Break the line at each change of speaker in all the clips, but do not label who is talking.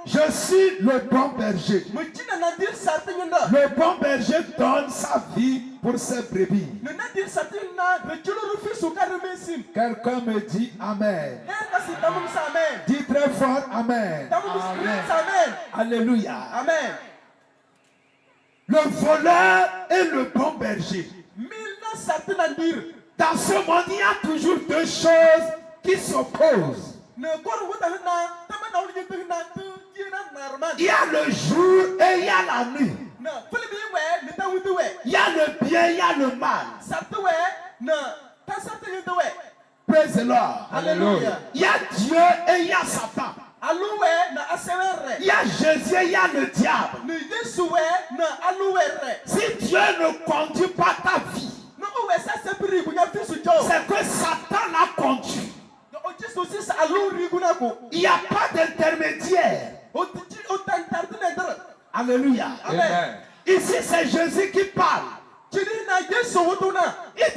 Je suis le bon berger. Le bon berger donne sa vie pour ses brebis. Quelqu'un me dit Amen. Dis très fort Amen.
Amen.
Alléluia.
Amen.
Le voleur et le bon berger. Dans ce monde, il y a toujours deux choses qui s'opposent. Il y a le jour et il y a la nuit. Il y a le bien, il y a le mal. Praise the Lord.
Alléluia.
Il y a Dieu et il y a Satan. Il y a Jésus et il y a le diable. Si Dieu ne conduit pas ta vie, c'est que Satan l'a conduit. Il n'y a pas d'intermédiaire. Alléluia.
Amen.
Ici, c'est Jésus qui parle. Il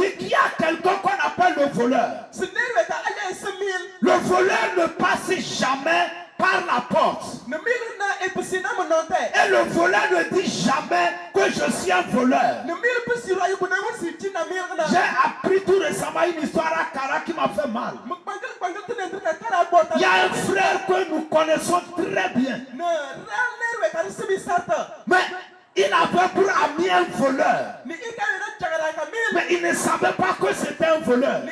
dit qu'il y a quelqu'un qu'on appelle le voleur. Le voleur ne passe jamais par la porte. Et le voleur ne dit jamais que je suis un voleur. J'ai appris tout récemment une histoire à Kara qui m'a fait mal. Il y a un frère que nous connaissons très bien. Mais il avait pour ami un voleur. Mais il ne savait pas que c'était un voleur.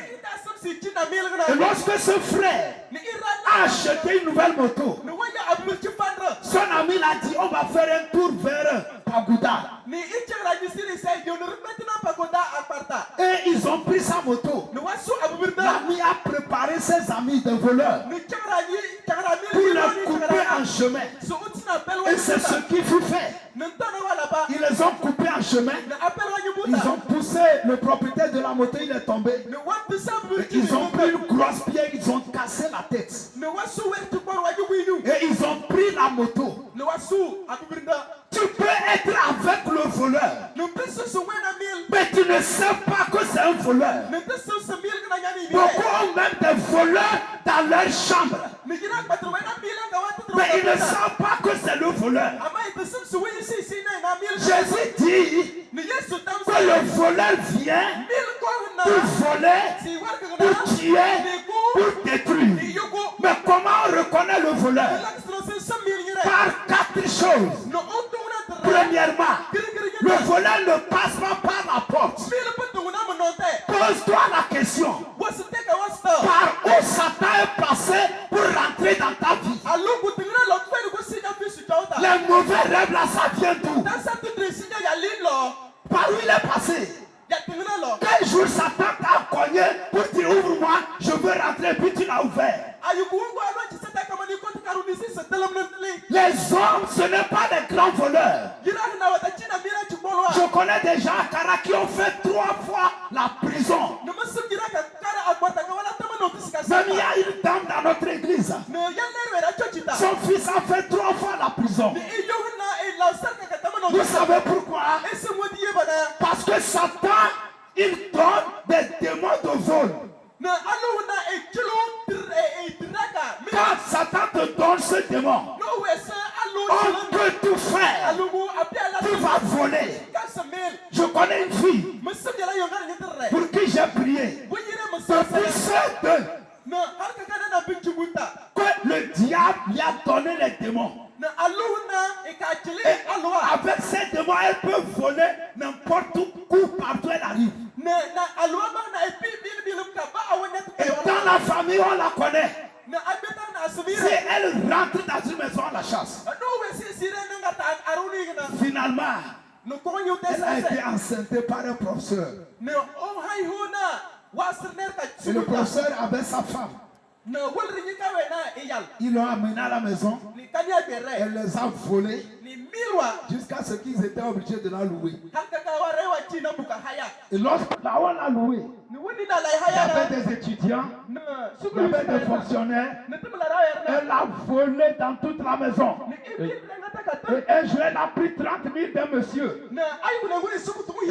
Et lorsque ce frère a acheté une nouvelle moto, son ami l'a dit on va faire un tour vers Pagoda. Et ils ont pris sa moto. L'ami a préparé ses amis de voleurs pour les couper en chemin. Et c'est ce qui fut fait. Ils les ont coupés en chemin. Ils ont poussé le propriétaire de la moto, il est tombé. Et ils ont pris une grosse pierre, ils ont cassé la tête. Et ils ont pris la moto. Tu peux être avec le voleur, mais tu ne sais pas que c'est un voleur. Beaucoup ont même des voleurs dans leur chambre, mais ils ne savent pas que c'est le voleur. Jésus dit que le voleur vient pour voler, pour tuer, pour détruire. Mais comment on reconnaît le voleur? Par quatre choses. Premièrement, le voleur ne passe pas par la porte. Pose-toi la question. Par où Satan est passé pour rentrer dans ta vie? Les mauvais rêves là, ça vient d'où? Par où il est passé? Quel jour Satan t'a cogné pour dire ouvre-moi, je veux rentrer, puis tu l'as ouvert. Les hommes, ce n'est pas des grands voleurs. Je connais des gens à Kara qui ont fait 3 fois la prison. Même il y a une dame dans notre église. Son fils a fait 3 fois la prison. Vous savez pourquoi? Parce que Satan, il donne des démons de vol. Quand Satan te donne ce démon, on peut tout faire. Tu vas voler. Je connais une fille pour qui j'ai prié. Depuis ce deux, que le diable lui a donné les démons. Et avec ces démons, elle peut voler n'importe où, partout elle arrive. Et dans la famille, on la connaît. Si elle rentre dans une maison, on la chasse. Finalement, elle a été enceinte par un professeur. Et le professeur avait sa femme. Ils l'ont amené à la maison. Elle les a volés jusqu'à ce qu'ils étaient obligés de la louer. Et lorsque là où on l'a loué, il y avait des étudiants, il y avait des fonctionnaires. Elle a volé dans toute la maison. Et un jour, elle a pris 30 000 d'un monsieur. Et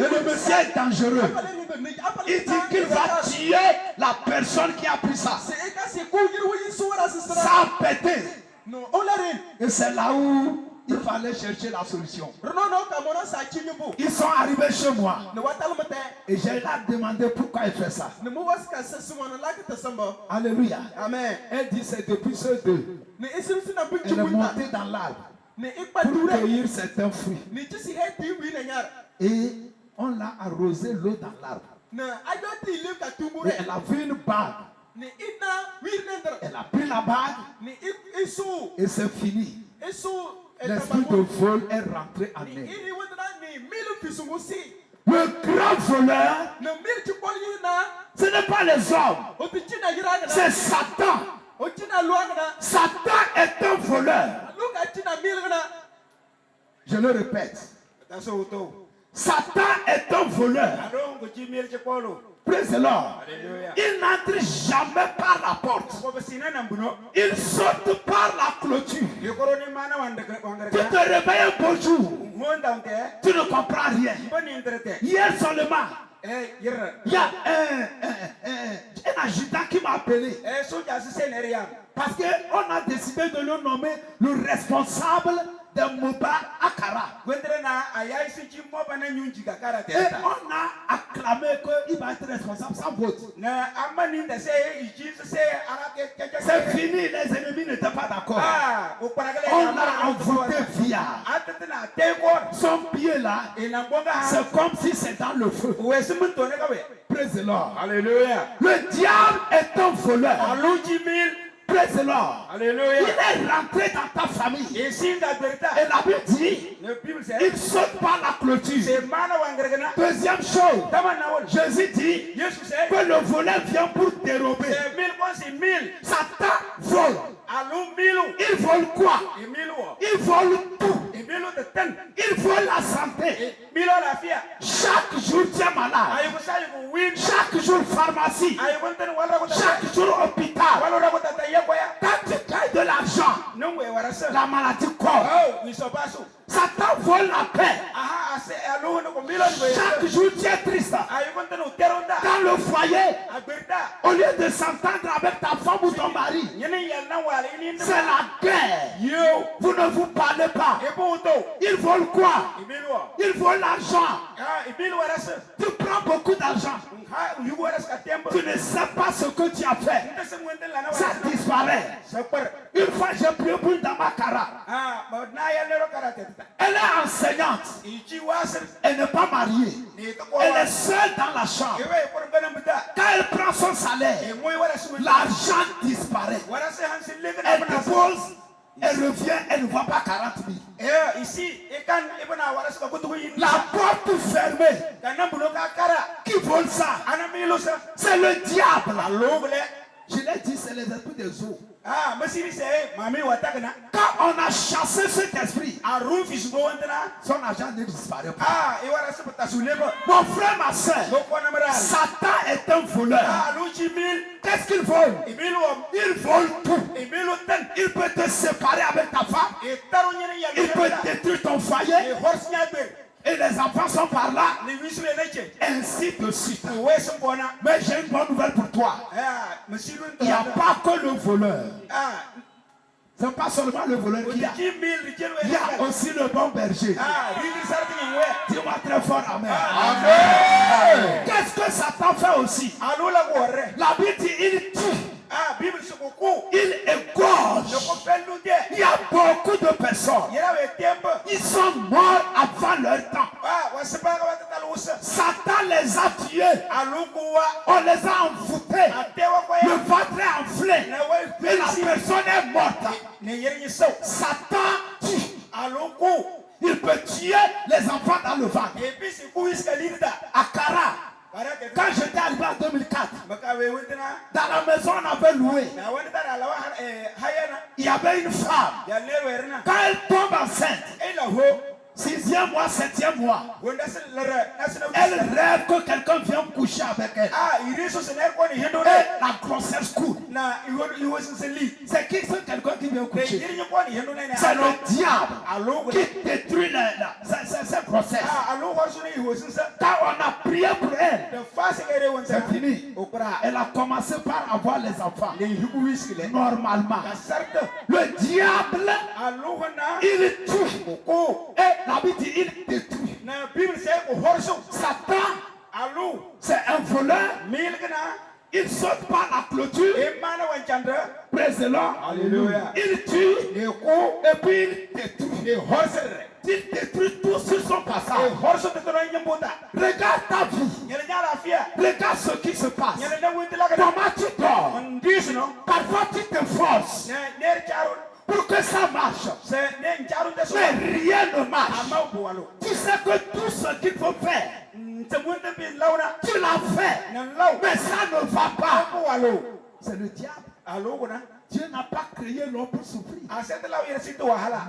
le monsieur est dangereux. Il dit qu'il va tuer la personne qui a pris ça. Ça a pété. Et c'est là où il fallait chercher la solution. Ils sont arrivés chez moi. Et j'ai là demandé pourquoi il fait ça. Alléluia.
Amen.
Elle dit c'est depuis ceux deux. Elle est montée dans l'arbre pour cueillir certains fruits. Et on l'a arrosé l'eau dans l'arbre. Et elle a vu une bague. Elle a pris la bague et c'est fini. L'esprit de vol est rentré en elle. Le grand voleur, ce n'est pas les hommes, c'est Satan. Satan est un voleur. Je le répète. Satan est un voleur. Praise the Lord. Il n'entre jamais par la porte. Il saute par la clôture. Tu te réveilles un beau jour. Tu ne comprends rien. Hier seulement, il y a un adjudant qui m'a appelé. Parce qu'on a décidé de le nommer le responsable de Moba Akara. Et on a acclamé qu'il va être responsable sans vote. C'est fini, les ennemis n'étaient pas d'accord. On a voté via. Son pied là, c'est comme si c'est dans le feu. Praise the Lord.
Alléluia.
Le diable est un voleur. Praise the Lord.
Alléluia.
Il est rentré dans ta famille. Et la Bible dit, il saute par la clôture. Deuxième chose, Jésus dit que le voleur vient pour dérober. Satan vole. Il vole quoi? Il vole tout. Il vole la santé. Chaque jour tu es malade. Chaque jour pharmacie. Chaque jour hôpital. Quand tu gagnes de l'argent, la maladie court. Satan vole la paix. Chaque jour tu es triste. Dans le foyer, au lieu de s'entendre avec ta femme ou ton mari, c'est la guerre. Vous ne vous parlez pas. Ils volent quoi? Ils volent l'argent. Tu prends beaucoup d'argent. Tu ne sais pas ce que tu as fait. Ça disparaît. Une fois j'ai pris une boule dans ma cara. Elle est enseignante. Elle n'est pas mariée. Elle est seule dans la chambre. Quand elle prend son salaire, l'argent disparaît. Elle dépose, elle revient, elle ne voit pas 40 000. La porte fermée. Qui vole ça? C'est le diable. Je l'ai dit, c'est les esprits des eaux. Quand on a chassé cet esprit, son argent ne disparaît pas. Mon frère, ma soeur, Satan est un voleur. Qu'est-ce qu'il vole? Il vole tout. Il peut te séparer avec ta femme. Il peut détruire ton foyer. Et les enfants sont par là. Ainsi de suite. Mais j'ai une bonne nouvelle pour toi. Il n'y a pas que le voleur. Ce n'est pas seulement le voleur qui a. Il y a aussi le bon berger. Dis-moi très fort amen. Amen. Qu'est-ce que Satan fait aussi? La Bible dit il tue. Il égorge. Il y a beaucoup de personnes. Ils sont morts avant leur temps. Satan les a tués. On les a envoûtés. Le ventre est enflé. Mais la personne est morte. Satan tue. Il peut tuer les enfants dans le ventre. À Kara. Quand j'étais arrivé en 2004, dans la maison on avait loué. Il y avait une femme. Quand elle tombe enceinte, 6e mois, 7e moit, elle rêve que quelqu'un vient coucher avec elle. Et la grossesse coule. C'est qui c'est quelqu'un qui vient coucher? C'est le diable qui détruit cette grossesse. Quand on a prié pour elle, C'est fini. Elle a commencé par avoir les enfants. Normalement. Le diable, il tue. Et la Bible dit il détruit. Satan, c'est un voleur. Il saute par la clôture. Président.
Alléluia.
Il tue. Et puis il détruit. Il détruit tout sur son passage. Regarde ta vie. Regarde ce qui se passe. Comment tu dors. Parfois tu te forces pour que ça marche. Mais rien ne marche. Tu sais que tout ce qu'il faut faire, tu l'as fait. Mais ça ne va pas. C'est le diable. Dieu n'a pas créé l'homme pour souffrir.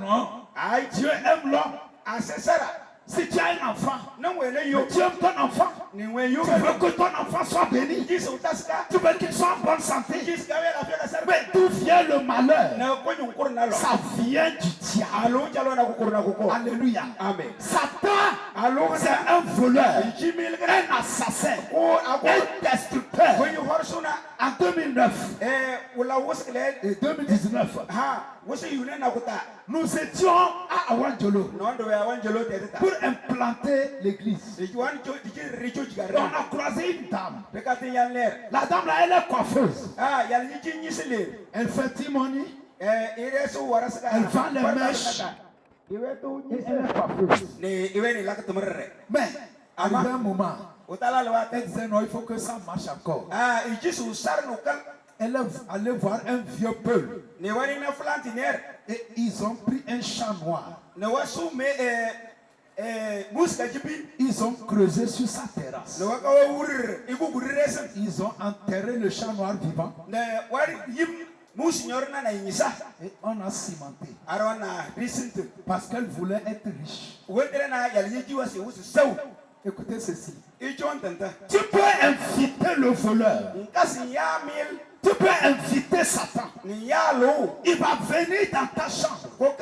Non. Dieu aime l'homme. Si tu as un enfant, tu aimes ton enfant, tu veux que ton enfant soit béni, tu veux qu'il soit en bonne santé. Mais d'où vient le malheur? Ça vient du diable. Alléluia.
Amen.
Satan, c'est un voleur, un assassin, un destructeur. En 2009 et 2019, nous étions à Awanjolo pour implanter l'église. On a croisé une dame. La dame là, elle est coiffeuse. Elle fait timoni. Elle vend les mèches. Et elle est coiffeuse. Mais à un moment, elle disait non, il faut que ça marche encore. Elle est allée voir un vieux peuple. Et ils ont pris un chat noir. Ils ont creusé sur sa terrasse. Ils ont enterré le chat noir vivant. Et on a cimenté. Parce qu'elle voulait être riche. Écoutez ceci. Tu peux inviter le voleur. Tu peux inviter Satan. Il va venir dans ta chambre.